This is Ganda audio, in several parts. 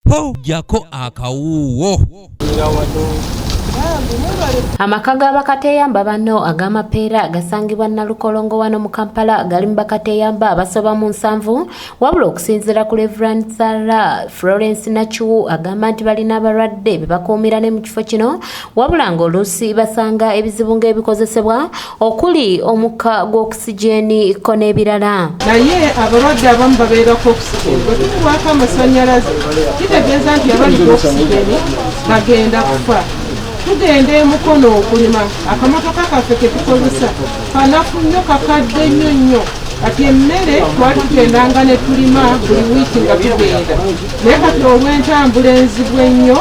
po jako akawuwo. Amaka g'abakateyamba bano ag'amapeera gasangibwa Nalukolongo wano mu Kampala gali mu bakateyamba abasoba mu 7 wabula okusinziira ku Reverend Sarah Florence Nachu agamba nti balina abalwadde be bakuumira ne mu kifo kino wabula ng'oluusi basanga ebizibu ng'ebikozesebwa okuli omukka gw'okusigeni ko n'ebirala. Naye abalwadde abamu babeerako okusigeni bwe tuliwako amasannyalaze kitegeeza nti abaliko okusigeni bagenda kufa. Tugende mukono okulima akamotoka kaffe ke tukozesa kanafu nnyo kakadde nnyo kati emmere twali tugendanga ne tulima buli wiiki nga tugenda naye kati olw'entambula enzibwa ennyo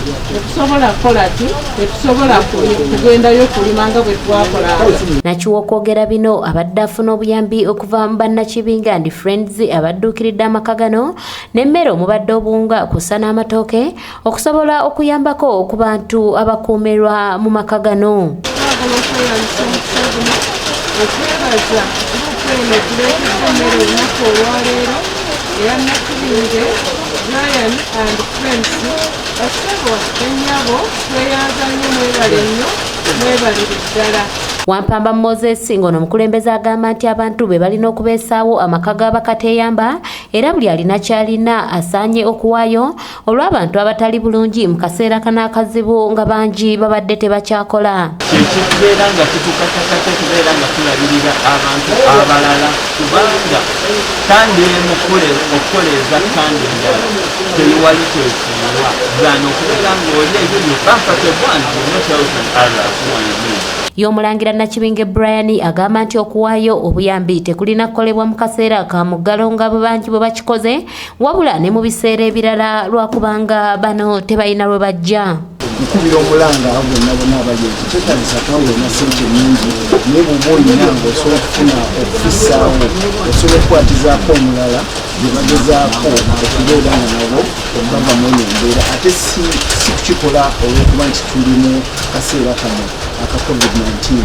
tetusobola kukola tetusobola kugendayo kulima nga bwe twakola. Nakiwa okwogera bino abadde afuna obuyambi okuva mu bannakibinga ndi Friends abadduukiridde amaka gano n'emmere omubadde obuwunga kussa n'amatooke okusobola okuyambako ku bantu abakuumirwa mu maka gano. Okwebaza eno tuleetedde emmere olunaku olwaleero eya Nakibinge Brian and Friends basebo ennyabo tweyanza nnyo mwebale nnyo mwebalire ddala. Wampamba Moses ngono omukulembeze agamba nti abantu be balina okubeesaawo amaka g'abakateyamba era buli alina kyalina asaanye okuwaayo olw'abantu abatali bulungi mu kaseera kana akazibu nga bangi babadde tebakyakola. Kibeera nga tutukakakate tubeera nga tulabirira abantu abalala kubanga kandi okukoleeza kandi endala teyiwali kyekiwa zano okubeera ng'oli ebyo byokakatebwa nti y'omulangira Nakibinge Brian agamba nti okuwaayo obuyambi tekulina kukolebwa mu kaseera ka muggalo nga bangi bwe bakikoze wabula ne mu biseera ebirala lwakubanga bano tebalina lwe bajja. Nkubira omulanga bonna abali kyetagisa kawo na ssente nnyingi naye bw'oba olina ng'osobola okufuna okufissaawo osobola okukwatizaako omulala gye bagezaako okubeera nga nabo bava mu embeera ate si kukikola olw'okuba nti tuli mu kaseera kano aka COVID-19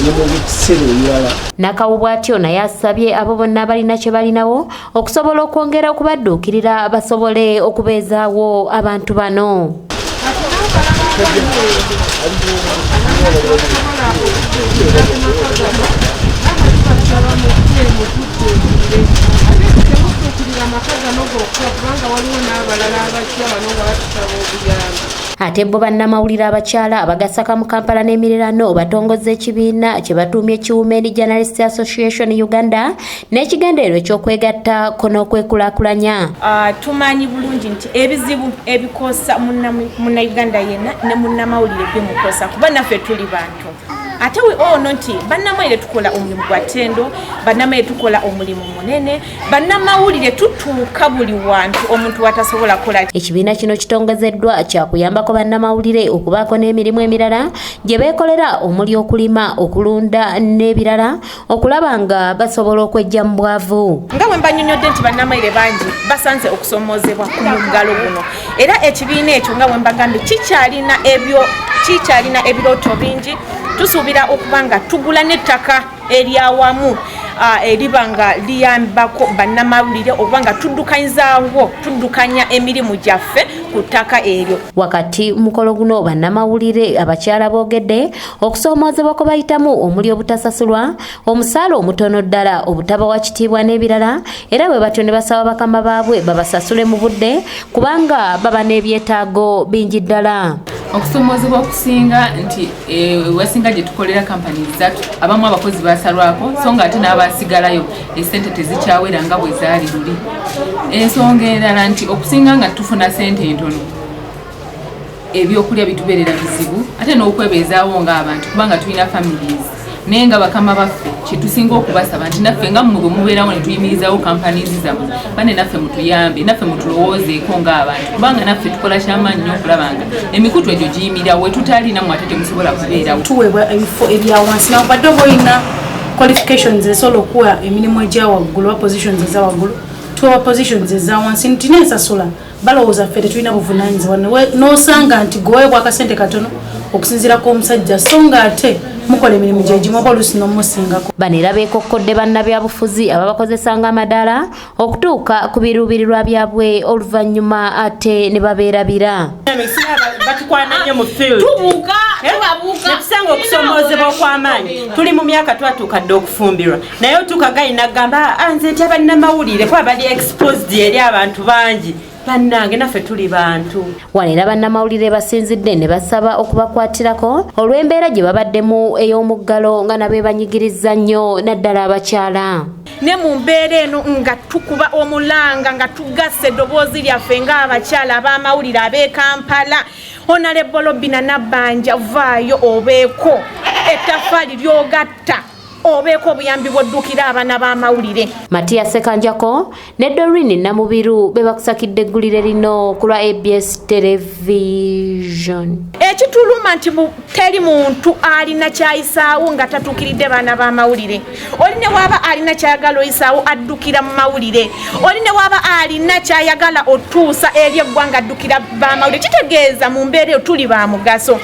ne mu biseera ebirala. Nakawo bw'atyo naye asabye abo bonna abalina kye balinawo okusobola okwongera okubadduukirira basobole okubeezaawo abantu bano. Ate bo bannamawulire abakyala abagasaka mu Kampala n'emiriraano batongoza ekibiina kye batuumye Women Journalists Association Uganda n'ekigendererwa eky'okwegattako n'okwekulaakulanya. Tumanyi bulungi nti ebizibu ebikosa munnayuganda yenna ne munnamawulire bimukosa kuba naffe tuli bantu. Ate ono nti bannamawulire tukola omulimu gwa ttendo, bannamawulire tukola omulimu munene, bannamawulire tutuuka buli wantu omuntu watasobola kola. Ekibiina kino kitongozeddwa kya kuyambako bannamawulire okubaako n'emirimu emirala gye beekolera omuli okulima, okulunda n'ebirala okulaba nga basobola okwejja mu bwavu. Nga bwe mbanyonyodde nti bannamawulire bangi basanze okusomoozebwa ku muggalo guno era ekibiina ekyo nga bwe mbagambye kikyalina ebirooto bingi. Tusuubira okuba nga tugula n'ettaka eryawamu eriba nga liyambako bannamawulire okuba nga tuddukanya emirimu gyaffe ku ttaka eryo. Wakati mukolo guno bannamawulire abakyala boogedde okusoomoozebwa kwe bayitamu omuli obutasasulwa, omusaala omutono ddala, obutabawa kitiibwa n'ebirala era bwe batyo ne basaba bakama baabwe babasasule mu budde kubanga baba n'ebyetaago bingi ddala. Okusomoozebwa okusinga nti wasinga gye tukolera kampani zatu abamu abakozi basalwako so nga ate n'abasigalayo esente tezikyawera nga bwe zaali luli. Ensonga endala nti okusinga nga tufuna sente entono ebyokulya bitubeerera bizibu ate n'okwebeezaawo ng'abantu kubanga tulina families naye nga bakama baffe kyetusinga okubasaba nti naffe nga mmwe bwe mubeerawo ne tuyimirizaawo kampanizi zammwe bane naffe mutuyambe naffe mutulowoozeeko ng'abantu kubanga naffe tukola kyamaanyi nnyo okulaba nga emikutu egyo giyimirirawo wetutalina mu ate temusobola kubeerawo. Tuweebwa ebifo ebya wansi nawadde oba olina qualifications esobola okuwa emirimu egya waggulu oba positions eza waggulu tuwa positions eza wansi nti neensasula balowooza ffe tetulina buvunaanyizibwa n'osanga nti gweweebwa akasente katono okusinziira kw'omusajja so nga ate mukola emirimu gye gimu oba oluusi n'omusingako. Bano era beekokkodde bannabyabufuzi ababakozesa ng'amadaala okutuuka ku biruubirirwa byabwe oluvannyuma ate ne babeerabira. Batukwana nnyo mu field tubuuka netusanga okusomoozebwa okw'amaanyi tuli mu myaka twatuukadde okufumbirwa naye tukagayina kugamba nze nti abannamawulire kuba bali exposed eri abantu bangi bannange naffe tuli bantu. Wano era bannamawulire basinzidde ne basaba okubakwatirako olw'embeera gye babaddemu ey'omuggalo nga nabo banyigirizza nnyo naddala abakyala. Ne mu mbeera eno nga tukuba omulanga nga tugasse eddoboozi lyaffe ng'abakyala ab'amawulire ab'e Kampala. Honorable Robina Nabbanja vaayo obeeko ettaffaali ly'ogatta obeeko obuyambi bw'oddukira abaana b'amawulire. Matiya Sekanjako ne Doreen Namubiru be bakusakidde eggulire lino ku lwa ABS Television. Ekituluma nti teri muntu alina kyayisaawo nga tatuukiridde baana b'amawulire. Oli ne waaba alina kyayagala oyisaawo addukira mu mawulire. Oli ne waaba alina kyayagala otuusa eri eggwanga addukira b'amawulire. Kitegeeza mu mbeera eyo tuli ba mugaso.